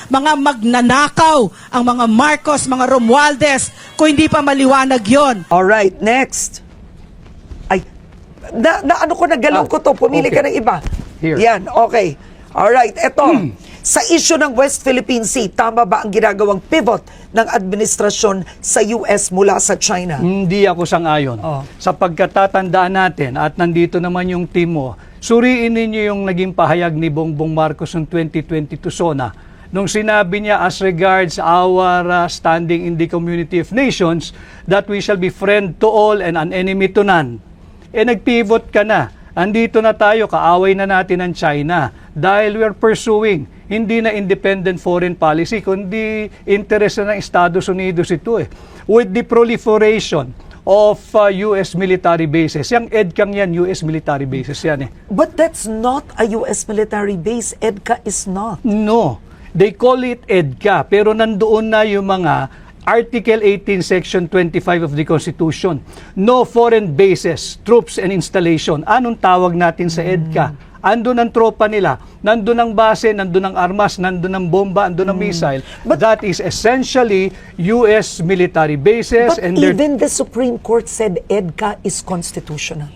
mga magnanakaw, ang mga Marcos, mga Romualdez, kung hindi pa maliwanag yon. Alright, next. Ay, ano ko, nagalaw ko to. Pumili ka ng iba. Here. Yan, okay. Alright, eto. Sa issue ng West Philippine Sea, tama ba ang ginagawang pivot ng administrasyon sa US mula sa China? Hindi ako sang-ayon. Sa pagkatatandaan natin, at nandito naman yung team mo, suriin ninyo yung naging pahayag ni Bongbong Marcos noong 2022 SONA. Nung sinabi niya as regards our standing in the community of nations, that we shall be friend to all and an enemy to none. Nag-pivot ka na. Andito na tayo, kaaway na natin ang China dahil we are pursuing hindi na independent foreign policy, kundi interest na ng Estados Unidos ito eh. With the proliferation of US military bases. Yung EDCAng yan, US military bases yan eh. But that's not a US military base. EDCA is not. No, they call it EDCA, pero nandoon na yung mga Article 18, Section 25 of the Constitution. No foreign bases, troops and installation. Anong tawag natin sa EDCA? Andun ang tropa nila, nandun ang base, nandun ang armas, nandun ang bomba, nandun ang missile. But that is essentially US military bases. But and even the Supreme Court said EDCA is constitutional.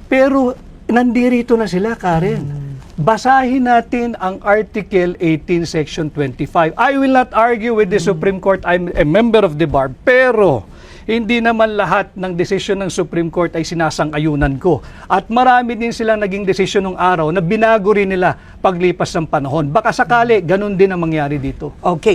Pero nandirito na sila, Karen. Basahin natin ang Article 18, Section 25. I will not argue with the Supreme Court. I'm a member of the bar. Pero hindi naman lahat ng desisyon ng Supreme Court ay sinasang-ayunan ko. At marami din silang naging desisyon ng araw na binago rin nila paglipas ng panahon. Baka sakali, ganun din ang mangyari dito. Okay.